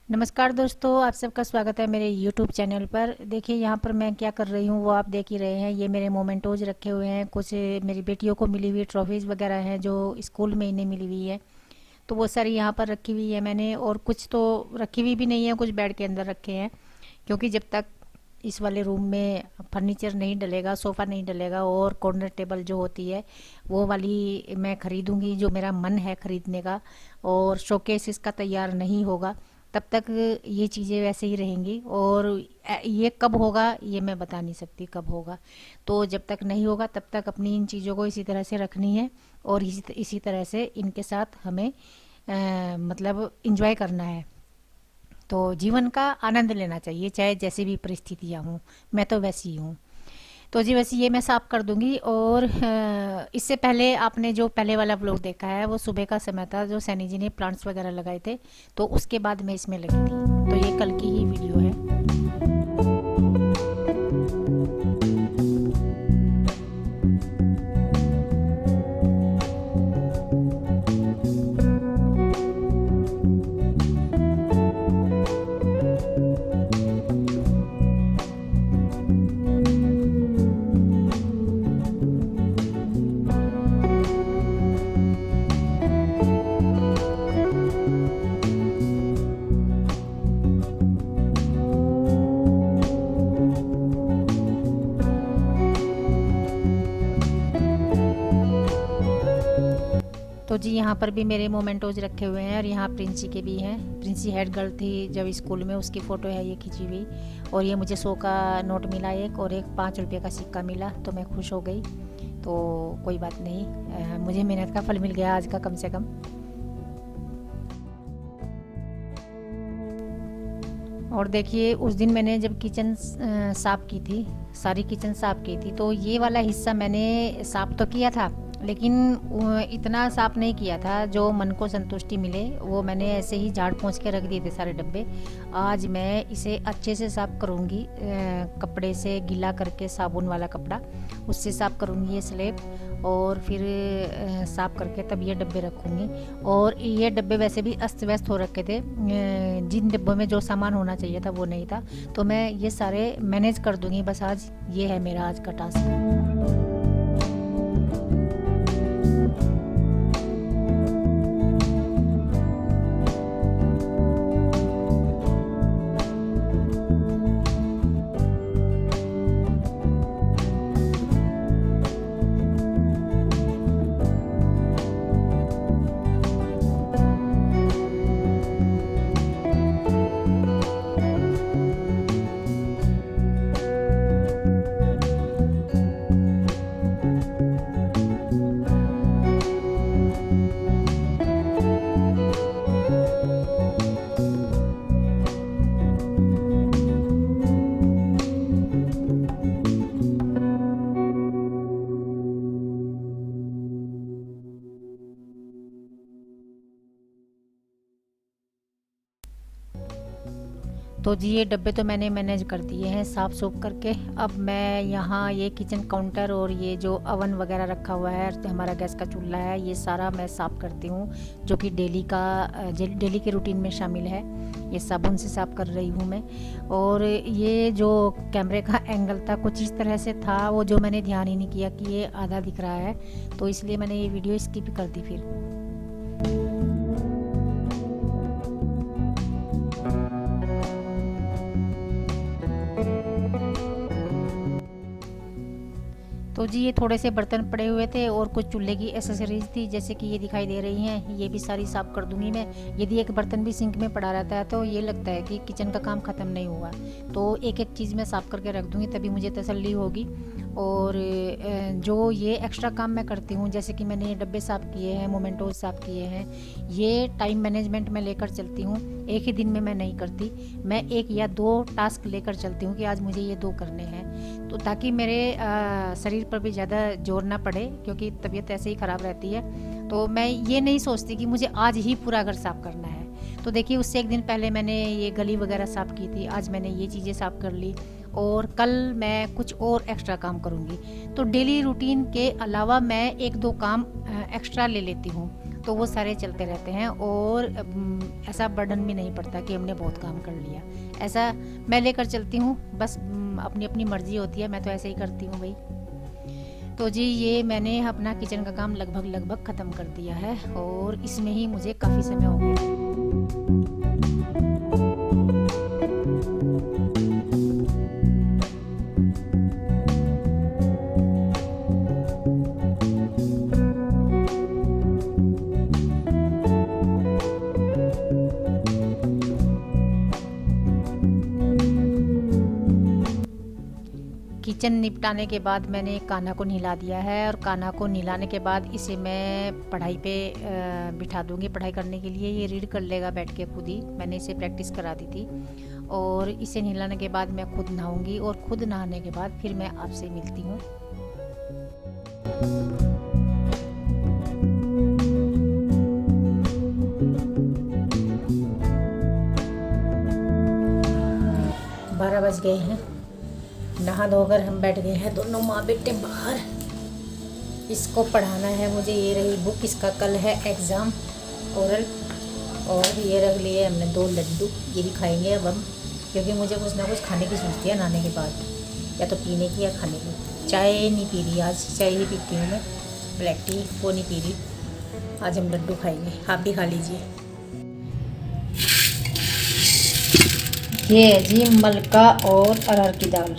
नमस्कार दोस्तों, आप सबका स्वागत है मेरे YouTube चैनल पर। देखिए यहाँ पर मैं क्या कर रही हूँ वो आप देख ही रहे हैं। ये मेरे मोमेंटोज रखे हुए हैं, कुछ मेरी बेटियों को मिली हुई ट्रॉफीज़ वगैरह हैं जो स्कूल में इन्हें मिली हुई है। तो वो सारी यहाँ पर रखी हुई है मैंने, और कुछ तो रखी हुई भी नहीं है, कुछ बेड के अंदर रखे हैं। क्योंकि जब तक इस वाले रूम में फर्नीचर नहीं डलेगा, सोफ़ा नहीं डलेगा और कॉर्नर टेबल जो होती है वो वाली मैं ख़रीदूँगी, जो मेरा मन है ख़रीदने का, और शोकेस इसका तैयार नहीं होगा तब तक ये चीज़ें वैसे ही रहेंगी। और ये कब होगा ये मैं बता नहीं सकती कब होगा। तो जब तक नहीं होगा तब तक अपनी इन चीज़ों को इसी तरह से रखनी है, और इसी तरह से इनके साथ हमें मतलब इंजॉय करना है। तो जीवन का आनंद लेना चाहिए, चाहे जैसी भी परिस्थितियाँ हों। मैं तो वैसी ही हूँ। तो जी वैसे ये मैं साफ़ कर दूंगी। और इससे पहले आपने जो पहले वाला व्लॉग देखा है वो सुबह का समय था, जो सैनी जी ने प्लांट्स वगैरह लगाए थे। तो उसके बाद मैं इसमें लगी थी, तो ये कल की ही वीडियो है। तो जी यहाँ पर भी मेरे मोमेंटोज रखे हुए हैं, और यहाँ प्रिंसी के भी हैं। प्रिंसी हेड गर्ल थी जब स्कूल में, उसकी फ़ोटो है ये खींची हुई। और ये मुझे 100 का नोट मिला एक, और एक 5 रुपये का सिक्का मिला, तो मैं खुश हो गई। तो कोई बात नहीं, मुझे मेहनत का फल मिल गया आज का कम से कम। और देखिए उस दिन मैंने जब किचन साफ़ की थी, सारी किचन साफ़ की थी, तो ये वाला हिस्सा मैंने साफ़ तो किया था, लेकिन इतना साफ़ नहीं किया था जो मन को संतुष्टि मिले। वो मैंने ऐसे ही झाड़ पोंछ के रख दिए थे सारे डब्बे। आज मैं इसे अच्छे से साफ़ करूँगी, कपड़े से गीला करके, साबुन वाला कपड़ा, उससे साफ़ करूँगी ये स्लेब। और फिर साफ़ करके तब ये डब्बे रखूँगी। और ये डब्बे वैसे भी अस्त व्यस्त हो रखे थे, जिन डब्बों में जो सामान होना चाहिए था वो नहीं था। तो मैं ये सारे मैनेज कर दूँगी बस। आज ये है मेरा आज का टास्क। तो जी ये डब्बे तो मैंने मैनेज कर दिए हैं साफ़ सूफ करके। अब मैं यहाँ ये किचन काउंटर और ये जो अवन वगैरह रखा हुआ है, हमारा गैस का चूल्हा है, ये सारा मैं साफ़ करती हूँ, जो कि डेली के रूटीन में शामिल है। ये साबुन से साफ़ कर रही हूँ मैं। और ये जो कैमरे का एंगल था कुछ इस तरह से था, वो जो मैंने ध्यान ही नहीं किया कि ये आधा दिख रहा है, तो इसलिए मैंने ये वीडियो स्किप कर दी फिर। तो जी ये थोड़े से बर्तन पड़े हुए थे और कुछ चूल्हे की एसेसरीज थी, जैसे कि ये दिखाई दे रही हैं, ये भी सारी साफ़ कर दूंगी मैं। यदि एक बर्तन भी सिंक में पड़ा रहता है तो ये लगता है कि किचन का काम ख़त्म नहीं हुआ। तो एक एक चीज़ मैं साफ़ करके रख दूंगी, तभी मुझे तसल्ली होगी। और जो ये एक्स्ट्रा काम मैं करती हूँ, जैसे कि मैंने ये डब्बे साफ़ किए हैं, मोमेंटोज साफ़ किए हैं, ये टाइम मैनेजमेंट में लेकर चलती हूँ। एक ही दिन में मैं नहीं करती, मैं 1 या 2 टास्क लेकर चलती हूँ कि आज मुझे ये 2 करने हैं, तो ताकि मेरे शरीर पर भी ज़्यादा जोर ना पड़े, क्योंकि तबीयत ऐसे ही ख़राब रहती है। तो मैं ये नहीं सोचती कि मुझे आज ही पूरा घर साफ़ करना है। तो देखिए उससे एक दिन पहले मैंने ये गली वगैरह साफ़ की थी, आज मैंने ये चीज़ें साफ़ कर ली, और कल मैं कुछ और एक्स्ट्रा काम करूँगी। तो डेली रूटीन के अलावा मैं 1-2 काम एक्स्ट्रा ले लेती हूँ। तो वो सारे चलते रहते हैं और ऐसा बर्डन भी नहीं पड़ता कि हमने बहुत काम कर लिया। ऐसा मैं लेकर चलती हूँ, बस अपनी अपनी मर्जी होती है, मैं तो ऐसे ही करती हूँ भाई। तो जी ये मैंने अपना किचन का काम लगभग ख़त्म कर दिया है और इसमें ही मुझे काफ़ी समय हो गया। किचन निपटाने के बाद मैंने कान्हा को नहला दिया है और कान्हा को नहलाने के बाद इसे मैं पढ़ाई पे बिठा दूंगी पढ़ाई करने के लिए। ये रीड कर लेगा बैठ के खुद ही, मैंने इसे प्रैक्टिस करा दी थी। और इसे नहलाने के बाद मैं खुद नहाऊंगी और खुद नहाने के बाद फिर मैं आपसे मिलती हूँ। 12 बज गए हैं, नहा धोकर हम बैठ गए हैं दोनों माँ बेटे बाहर। इसको पढ़ाना है मुझे, ये रही बुक, इसका कल है एग्ज़ाम ओरल। और ये रख लिए हमने 2 लड्डू, ये भी खाएंगे अब हम, क्योंकि मुझे कुछ ना कुछ खाने की सोचती है नहाने के बाद, या तो पीने की या खाने की। चाय नहीं पी रही आज, चाय ही पीती हूँ मैं, ब्लैक टी वो नहीं पी रही। आज हम लड्डू खाएंगे, आप भी खा लीजिए। ये है जी मलका और अरहर की दाल,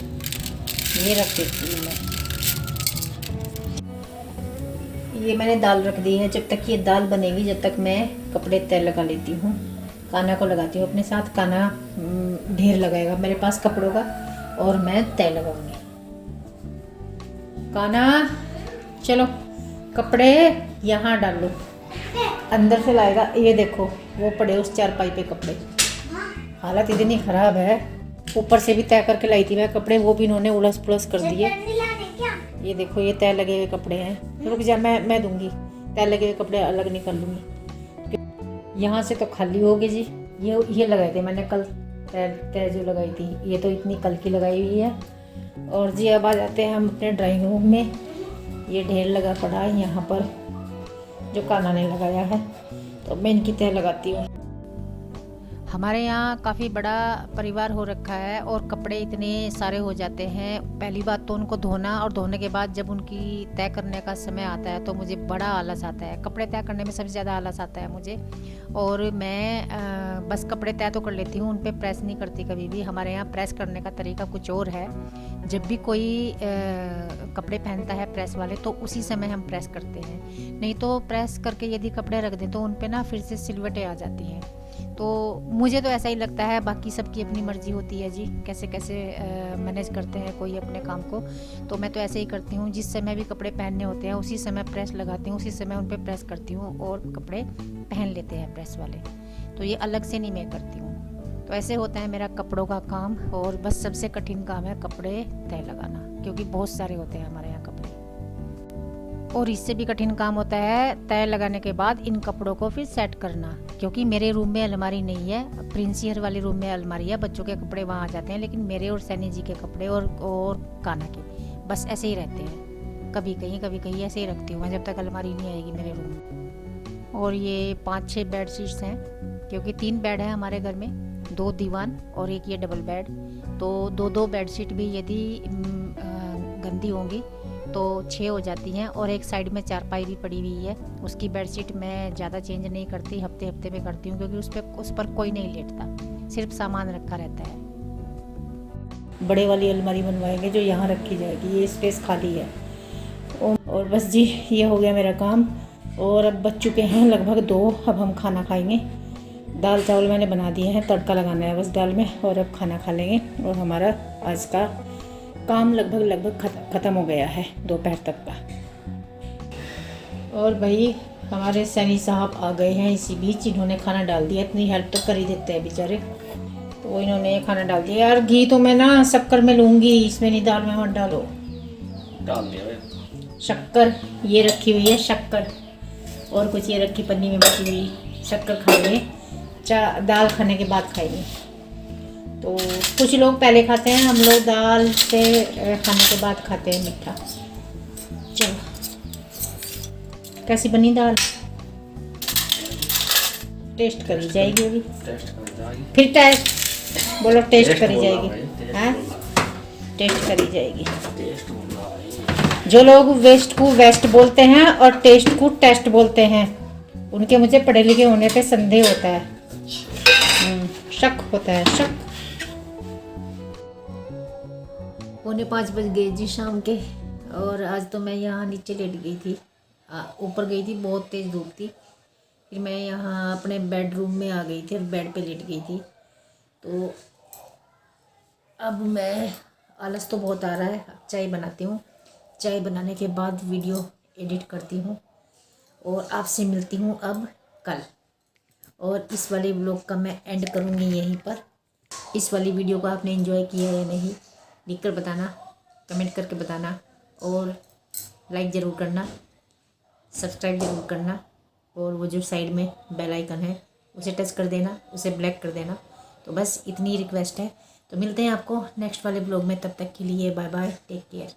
ये रख देती हूँ मैं। ये मैंने दाल रख दी है, जब तक ये दाल बनेगी जब तक मैं कपड़े तय लगा लेती हूँ। कान्हा को लगाती हूँ अपने साथ, कान्हा ढेर लगाएगा मेरे पास कपड़ों का और मैं तय लगाऊंगी। कान्हा चलो कपड़े यहाँ डालो, अंदर से लाएगा। ये देखो वो पड़े उस चारपाई पे कपड़े, हालत इतनी ख़राब है। ऊपर से भी तय करके लाई थी मैं कपड़े, वो भी इन्होंने उलस पुलस कर दिए। ये देखो ये तय लगे हुए कपड़े हैं, रुक जा मैं दूंगी, तय लगे हुए कपड़े अलग निकाल लूँगी। यहाँ से तो खाली हो गए जी। ये लगाए थे मैंने कल, तय जो लगाई थी, ये तो इतनी कल की लगाई हुई है। और जी अब आ जाते हैं हम अपने ड्राइंग रूम में। ये ढेर लगा पड़ा है यहाँ पर जो कान्हा ने लगाया है, तो मैं इनकी तय लगाती हूँ। हमारे यहाँ काफ़ी बड़ा परिवार हो रखा है और कपड़े इतने सारे हो जाते हैं। पहली बात तो उनको धोना, और धोने के बाद जब उनकी तय करने का समय आता है तो मुझे बड़ा आलस आता है। कपड़े तय करने में सबसे ज़्यादा आलस आता है मुझे। और मैं बस कपड़े तय तो कर लेती हूँ, उन पर प्रेस नहीं करती कभी भी। हमारे यहाँ प्रेस करने का तरीका कुछ और है। जब भी कोई कपड़े पहनता है प्रेस वाले तो उसी समय हम प्रेस करते हैं, नहीं तो प्रेस करके यदि कपड़े रख दें तो उन पे ना फिर से सिलवटें आ जाती हैं। तो मुझे तो ऐसा ही लगता है, बाकी सबकी अपनी मर्जी होती है जी, कैसे कैसे मैनेज करते हैं कोई अपने काम को। तो मैं तो ऐसे ही करती हूँ, जिस समय भी कपड़े पहनने होते हैं उसी समय प्रेस लगाती हूँ, उसी समय उन पर प्रेस करती हूँ और कपड़े पहन लेते हैं प्रेस वाले। तो ये अलग से नहीं मैं करती हूँ। तो ऐसे होता है मेरा कपड़ों का काम। और बस सबसे कठिन काम है कपड़े तय लगाना, क्योंकि बहुत सारे होते हैं हमारे यहाँ कपड़े। और इससे भी कठिन काम होता है तय लगाने के बाद इन कपड़ों को फिर सेट करना, क्योंकि मेरे रूम में अलमारी नहीं है। प्रिंसियर वाले रूम में अलमारी है, बच्चों के कपड़े वहाँ आ जाते हैं, लेकिन मेरे और सैनी जी के कपड़े और कान्हा के बस ऐसे ही रहते हैं, कभी कहीं ऐसे ही रखती हूँ मैं जब तक अलमारी नहीं आएगी मेरे रूम में। और ये 5-6 बेड शीट्स हैं, क्योंकि 3 बेड है हमारे घर में, 2 दीवान और एक ये डबल बेड। तो 2-2 बेड शीट भी यदि गंदी होंगी तो 6 हो जाती हैं। और एक साइड में चारपाई भी पड़ी हुई है, उसकी बेडशीट मैं ज़्यादा चेंज नहीं करती, हफ्ते में करती हूँ, क्योंकि उस पर कोई नहीं लेटता, सिर्फ सामान रखा रहता है। बड़े वाली अलमारी बनवाएंगे जो यहाँ रखी जाएगी, ये स्पेस खाली है। और बस जी ये हो गया मेरा काम। और अब बच चुके हैं लगभग 2, अब हम खाना खाएंगे। दाल चावल मैंने बना दिए हैं, तड़का लगाना है बस दाल में, और अब खाना खा लेंगे। और हमारा आज का काम लगभग ख़त्म हो गया है दोपहर तक का। और भाई हमारे सैनी साहब आ गए हैं इसी बीच, इन्होंने खाना डाल दिया। इतनी हेल्प तो कर ही देते हैं बेचारे, तो इन्होंने खाना डाल दिया। यार घी तो मैं ना शक्कर में लूँगी, इसमें नहीं, दाल में मत डालो। डाल दिया शक्कर, ये रखी हुई है शक्कर, और कुछ ये रखी पन्नी में बची हुई शक्कर खाएंगे, दाल खाने के बाद खाएंगे। तो कुछ लोग पहले खाते हैं, हम लोग दाल से खाने के बाद खाते हैं मीठा। चलो कैसी बनी दाल? टेस्ट करी जाएगी अभी। टेस्ट कर जाएगी। फिर टेस्ट बोलो, टेस्ट करी बोल रहा जाएगी। भाई, हाँ, टेस्ट करी जाएगी। टेस्ट बोल रहा भाई। जो लोग वेस्ट को वेस्ट बोलते हैं और टेस्ट को टेस्ट बोलते हैं, उनके मुझे पढ़े लिखे होने पे संदेह होता है। शक होता है, शक। 4:45 बज गए जी शाम के, और आज तो मैं यहाँ नीचे लेट गई थी। ऊपर गई थी, बहुत तेज़ धूप थी। फिर मैं यहाँ अपने बेडरूम में आ गई थी और बेड पे लेट गई थी। तो अब मैं, आलस तो बहुत आ रहा है, अब चाय बनाती हूँ। चाय बनाने के बाद वीडियो एडिट करती हूँ और आपसे मिलती हूँ अब कल। और इस वाले व्लॉग का मैं एंड करूँगी यहीं पर। इस वाली वीडियो को आपने एंजॉय किया या नहीं लिख कर बताना, कमेंट करके बताना, और लाइक ज़रूर करना, सब्सक्राइब ज़रूर करना, और वो जो साइड में बेल आइकन है उसे टच कर देना, उसे ब्लैक कर देना। तो बस इतनी रिक्वेस्ट है। तो मिलते हैं आपको नेक्स्ट वाले ब्लॉग में, तब तक के लिए बाय बाय, टेक केयर।